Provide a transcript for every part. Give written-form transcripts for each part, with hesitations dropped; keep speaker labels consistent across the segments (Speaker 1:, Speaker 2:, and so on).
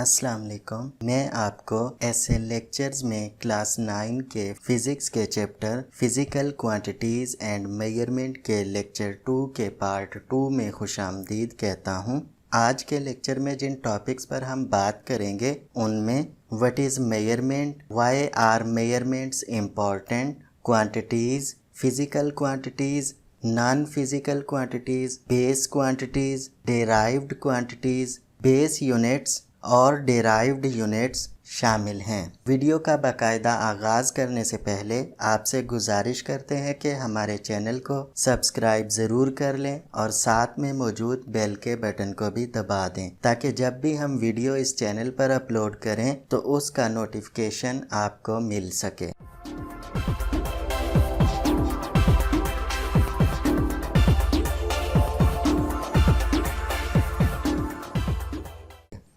Speaker 1: अस्सलाम वालेकुम। मैं आपको ऐसे लेक्चर्स में क्लास 9 के फिज़िक्स के chapter physical quantities and measurement के लेक्चर 2 के पार्ट 2 में खुशामदीद कहता हूँ। आज के लेक्चर में जिन टॉपिक्स पर हम बात करेंगे उनमें what is measurement, why are measurements important, quantities, physical quantities, non physical quantities, base quantities, derived quantities, base units और डेराइव्ड यूनिट्स शामिल हैं। वीडियो का बाकायदा आगाज़ करने से पहले आपसे गुजारिश करते हैं कि हमारे चैनल को सब्सक्राइब ज़रूर कर लें और साथ में मौजूद बेल के बटन को भी दबा दें ताकि जब भी हम वीडियो इस चैनल पर अपलोड करें तो उसका नोटिफिकेशन आपको मिल सके।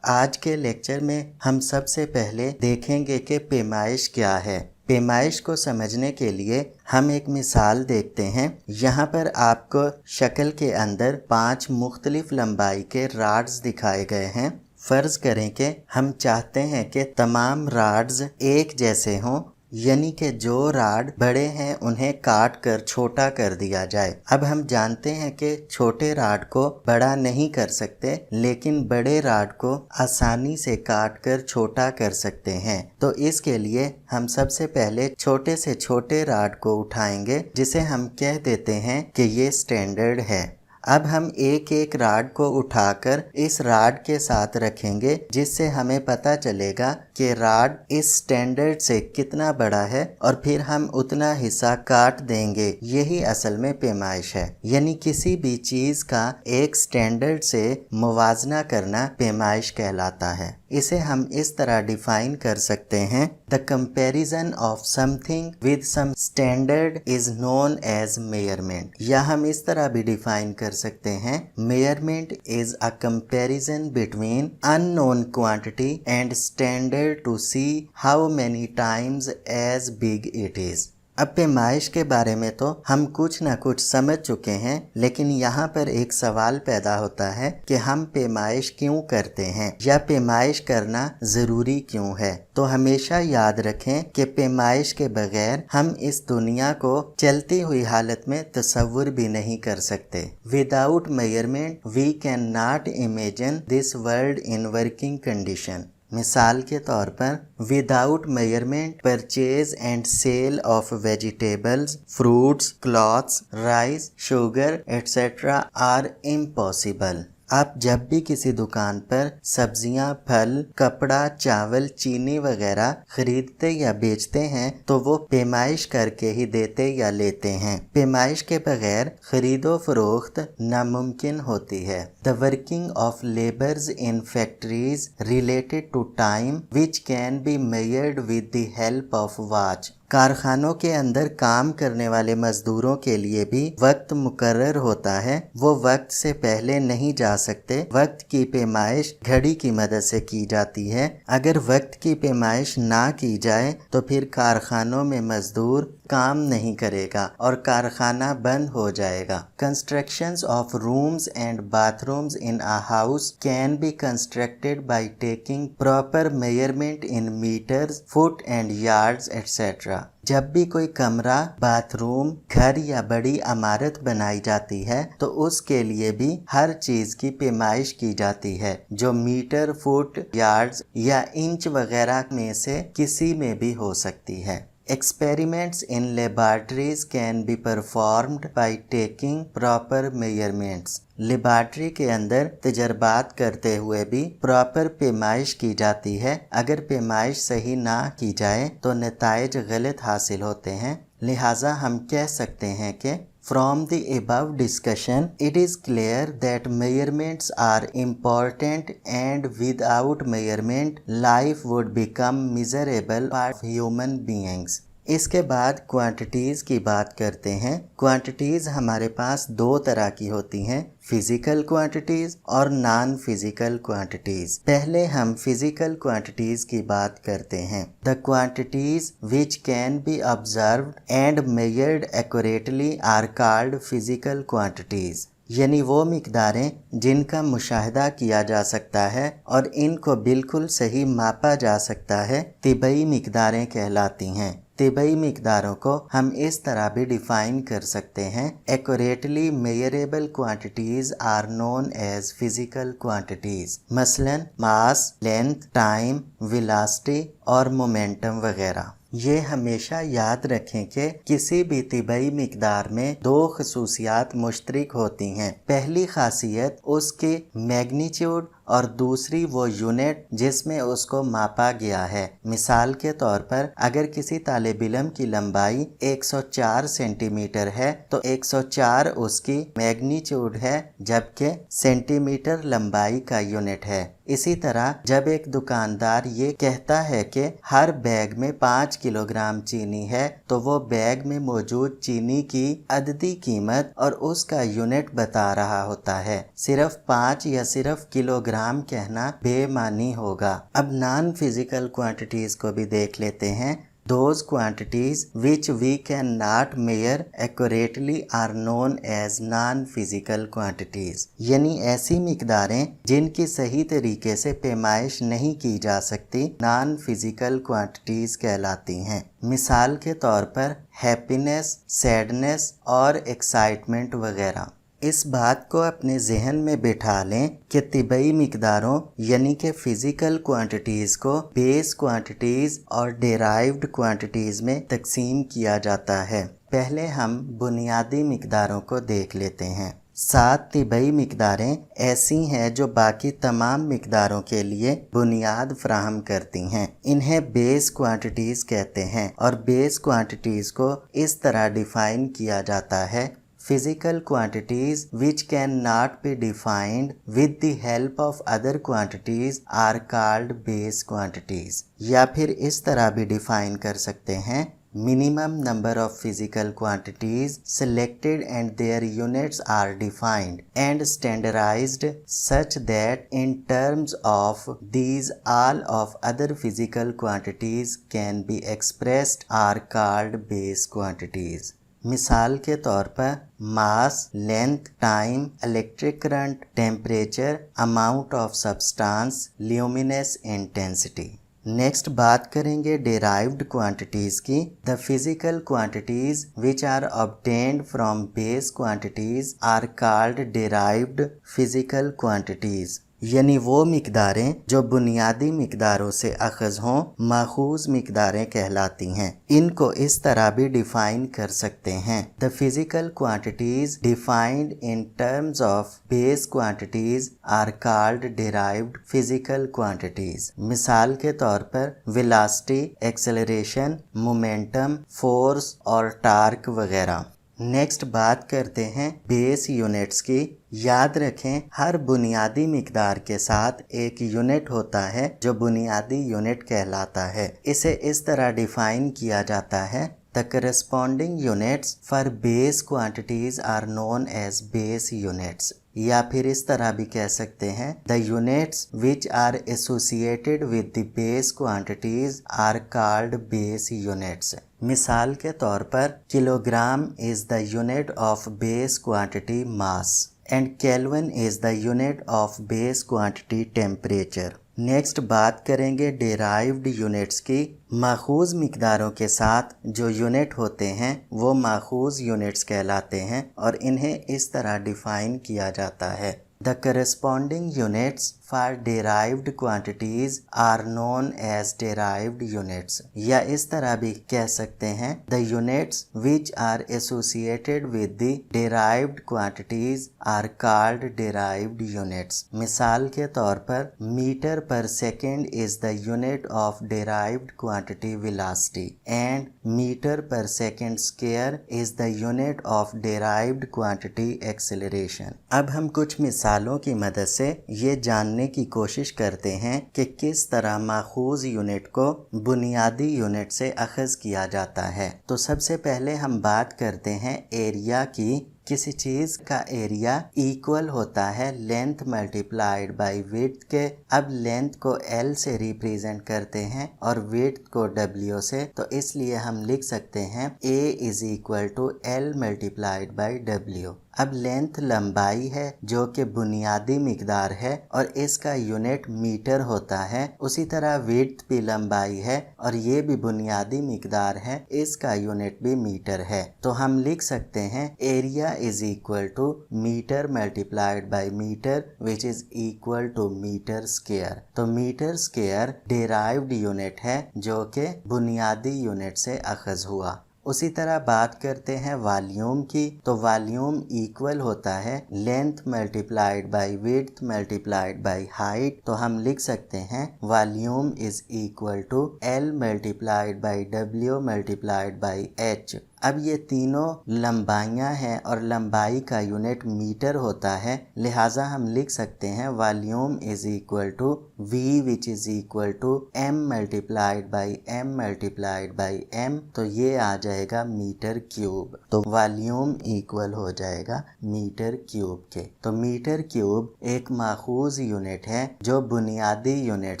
Speaker 1: आज के लेक्चर में हम सबसे पहले देखेंगे कि पैमाइश क्या है। पैमाइश को समझने के लिए हम एक मिसाल देखते हैं। यहाँ पर आपको शक्ल के अंदर 5 मुख्तलिफ लंबाई के राड्स दिखाए गए हैं। फ़र्ज़ करें कि हम चाहते हैं कि तमाम राड्स एक जैसे हों, यानी कि जो राड बड़े हैं उन्हें काट कर छोटा कर दिया जाए। अब हम जानते हैं कि छोटे राड को बड़ा नहीं कर सकते, लेकिन बड़े राड को आसानी से काट कर छोटा कर सकते हैं। तो इसके लिए हम सबसे पहले छोटे से छोटे राड को उठाएंगे, जिसे हम कह देते हैं कि ये स्टैंडर्ड है। अब हम एक एक राड को उठाकर इस राड के साथ रखेंगे, जिससे हमें पता चलेगा कि राड इस स्टैंडर्ड से कितना बड़ा है और फिर हम उतना हिस्सा काट देंगे। यही असल में पैमाइश है, यानी किसी भी चीज़ का एक स्टैंडर्ड से मुवाजना करना पैमाइश कहलाता है। इसे हम इस तरह डिफाइन कर सकते हैं, the comparison of something with some standard is known as measurement. या हम इस तरह भी डिफाइन कर सकते हैं, measurement is a comparison between unknown quantity and standard to see how many times as big it is. अब पैमाइश के बारे में तो हम कुछ ना कुछ समझ चुके हैं, लेकिन यहाँ पर एक सवाल पैदा होता है कि हम पैमाइश क्यों करते हैं या पैमाइश करना ज़रूरी क्यों है। तो हमेशा याद रखें कि पैमाइश के बगैर हम इस दुनिया को चलती हुई हालत में तसव्वुर भी नहीं कर सकते। Without measurement we can not imagine this world in working condition. मिसाल के तौर पर without measurement purchase and sale of vegetables, fruits, clothes, rice, sugar etcetera are impossible. आप जब भी किसी दुकान पर सब्जियां, फल, कपड़ा, चावल, चीनी वगैरह खरीदते या बेचते हैं तो वो पैमाइश करके ही देते या लेते हैं। पैमाइश के बगैर खरीदो फरोख्त नामुमकिन होती है। The working of labours in factories related to time which can be measured with the help of watch. कारखानों के अंदर काम करने वाले मजदूरों के लिए भी वक्त मुकर्रर होता है, वो वक्त से पहले नहीं जा सकते। वक्त की पैमाइश घड़ी की मदद से की जाती है। अगर वक्त की पैमाइश ना की जाए तो फिर कारखानों में मजदूर काम नहीं करेगा और कारखाना बंद हो जाएगा। Constructions of rooms and bathrooms in a house can be constructed by taking proper measurement in metres, foot and yards etcetera. जब भी कोई कमरा, बाथरूम, घर या बड़ी इमारत बनाई जाती है तो उसके लिए भी हर चीज की पैमाइश की जाती है, जो मीटर, फुट, यार्ड्स या इंच वगैरह में से किसी में भी हो सकती है। Experiments in laboratories can be performed by taking proper measurements. Laboratory के अंदर तजर्बात करते हुए भी प्रॉपर पैमाइश की जाती है। अगर पैमाइश सही ना की जाए तो नताइज गलत हासिल होते हैं। लिहाजा हम कह सकते हैं कि From the above discussion, it is clear that measurements are important and without measurement, life would become miserable for human beings. इसके बाद क्वांटिटीज़ की बात करते हैं। क्वांटिटीज़ हमारे पास 2 तरह की होती हैं, फिज़िकल क्वांटिटीज़ और नॉन फिज़िकल क्वांटिटीज़। पहले हम फिज़िकल क्वांटिटीज़ की बात करते हैं। The quantities which can be observed and measured accurately are called physical quantities. یعنی وہ مقداریں جن کا مشاہدہ کیا جا سکتا ہے اور ان کو بالکل صحیح ماپا جا سکتا ہے طبعی مقداریں کہلاتی ہیں۔ طبعی مقداروں کو ہم اس طرح بھی ڈیفائن کر سکتے ہیں: accurately measurable quantities are known as physical quantities, مثلا ماس، لینتھ، ٹائم، ویلاسٹی اور مومنٹم وغیرہ۔ یہ ہمیشہ یاد رکھیں کہ کسی بھی طبعی مقدار میں دو خصوصیات مشترک ہوتی ہیں۔ پہلی خاصیت اس کی میگنیچیوڈ اور دوسری وہ یونٹ جس میں اس کو ماپا گیا ہے۔ مثال کے طور پر اگر کسی طالب علم کی لمبائی 104 سینٹی میٹر ہے تو 104 اس کی میگنیچیوڈ ہے، جبکہ سینٹی میٹر لمبائی کا یونٹ ہے۔ اسی طرح جب ایک دکاندار یہ کہتا ہے کہ ہر بیگ میں 5 کلو گرام چینی ہے تو وہ بیگ میں موجود چینی کی عددی قیمت اور اس کا یونٹ بتا رہا ہوتا ہے۔ صرف 5 یا صرف کلو گرام کہنا بے معنی ہوگا۔ اب نان فزیکل کوانٹیٹیز کو بھی دیکھ لیتے ہیں۔ Those quantities which we cannot measure accurately are known as non-physical quantities، یعنی ایسی مقداریں جن کی صحیح طریقے سے پیمائش نہیں کی جا سکتی نان فزیکل کوانٹیٹیز کہلاتی ہیں۔ مثال کے طور پر ہیپینس، سیڈنس اور ایکسائٹمنٹ وغیرہ۔ اس بات کو اپنے ذہن میں بٹھا لیں کہ طبعی مقداروں یعنی کہ فزیکل کوانٹیٹیز کو بیس کوانٹیٹیز اور ڈیرائیوڈ کوانٹیٹیز میں تقسیم کیا جاتا ہے۔ پہلے ہم بنیادی مقداروں کو دیکھ لیتے ہیں۔ 7 طبعی مقداریں ایسی ہیں جو باقی تمام مقداروں کے لیے بنیاد فراہم کرتی ہیں۔ انہیں بیس کوانٹیٹیز کہتے ہیں اور بیس کوانٹیٹیز کو اس طرح ڈیفائن کیا جاتا ہے: Physical quantities which cannot be defined with the help of other quantities are called base quantities۔ یا پھر اس طرح بھی ڈیفائن کر سکتے ہیں: minimum number of physical quantities selected and their units are defined and standardized such that in terms of these all of other physical quantities can be expressed are called base quantities۔ مثال کے طور پر mass, length, time, electric current, temperature, amount of substance, luminous intensity. Next بات کریں گے derived quantities کی۔ The physical quantities which are obtained from base quantities are called derived physical quantities، یعنی وہ مقداریں جو بنیادی مقداروں سے اخذ ہوں ماخوذ مقداریں کہلاتی ہیں۔ ان کو اس طرح بھی ڈیفائن کر سکتے ہیں: The physical quantities defined in terms of base quantities are called derived physical quantities۔ مثال کے طور پر velocity، acceleration، momentum، force اور ٹارک وغیرہ۔ نیکسٹ بات کرتے ہیں بیس یونٹس کی۔ یاد رکھیں ہر بنیادی مقدار کے ساتھ ایک یونٹ ہوتا ہے جو بنیادی یونٹ کہلاتا ہے۔ اسے اس طرح ڈیفائن کیا جاتا ہے: The corresponding units for base quantities are known as base units۔ یا پھر اس طرح بھی کہہ سکتے ہیں: The units which are associated with the base quantities are called base units۔ مثال کے طور پر kilo gram is the unit of base quantity mass and Kelvin is the unit of base quantity temperature۔ Next بات کریں گے derived units کی۔ ماخوذ مقداروں کے ساتھ جو یونٹ ہوتے ہیں وہ ماخوذ یونٹس کہلاتے ہیں اور انہیں اس طرح ڈیفائن کیا جاتا ہے: The corresponding units for derived quantities are known as derived units۔ یا اس طرح بھی کہہ سکتے ہیں: The units which are associated with the derived quantities are called derived units۔ مثال کے طور پر meter per second is the unit of derived quantity velocity and meter per second square is the unit of derived quantity acceleration۔ اب ہم کچھ مثالوں کی مدد سے یہ جاننے کی کوشش کرتے ہیں کہ کس طرح ماخوذ یونٹ کو بنیادی یونٹ سے اخذ کیا جاتا ہے۔ تو سب سے پہلے ہم بات کرتے ہیں ایریا کی۔ کسی چیز کا ایریا ایکول ہوتا ہے لینتھ ملٹیپلائڈ بائی ویڈتھ کے۔ اب لینتھ کو L سے ریپریزنٹ کرتے ہیں اور ویڈتھ کو W سے، تو اس لیے ہم لکھ سکتے ہیں A is equal to L multiplied by W۔ अब लेंथ लंबाई है जो कि बुनियादी मिकदार है और इसका यूनिट मीटर होता है। उसी तरह विड्थ भी लंबाई है और ये भी बुनियादी मिकदार है, इसका यूनिट भी मीटर है। तो हम लिख सकते हैं area is equal to metre multiplied by metre which is equal to metre square. तो मीटर स्क्वायर डिराइव्ड यूनिट है जो कि बुनियादी यूनिट से अखज़ हुआ। उसी तरह बात करते हैं वॉल्यूम की, तो वॉल्यूम इक्वल होता है length multiplied by width multiplied by height. तो हम लिख सकते हैं volume is equal to L multiplied by W multiplied by H। अब ये तीनों लंबाइयाँ हैं और लंबाई का यूनिट मीटर होता है, लिहाजा हम लिख सकते हैं volume is equal to V which is equal to M multiplied by M multiplied by M। तो ये आ जाएगा मीटर क्यूब। तो वॉल्यूम इक्वल हो जाएगा मीटर क्यूब के। तो मीटर क्यूब एक माखूज यूनिट है जो बुनियादी यूनिट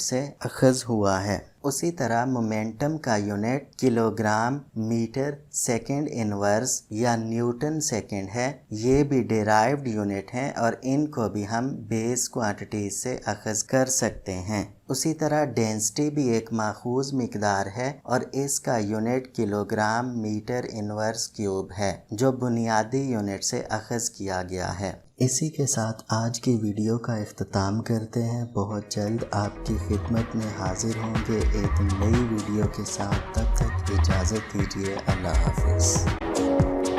Speaker 1: से अखज़ हुआ है। उसी तरह मोमेंटम का unit kilogram metre second inverse या न्यूटन सेकंड है। ये भी डिराइव्ड यूनिट हैं और इनको भी हम बेस क्वांटिटी से अखज़ कर सकते हैं। उसी तरह डेंसिटी भी एक माखूज मिकदार है और इसका unit kilogram metre inverse cube है जो बुनियादी यूनिट से अखज़ किया गया है। इसी के साथ आज की वीडियो का इख्तिताम करते हैं। बहुत जल्द आपकी खिदमत में हाजिर होंगे एक नई वीडियो के साथ। तब तक इजाज़त दीजिए। अल्लाह हाफ़िज़।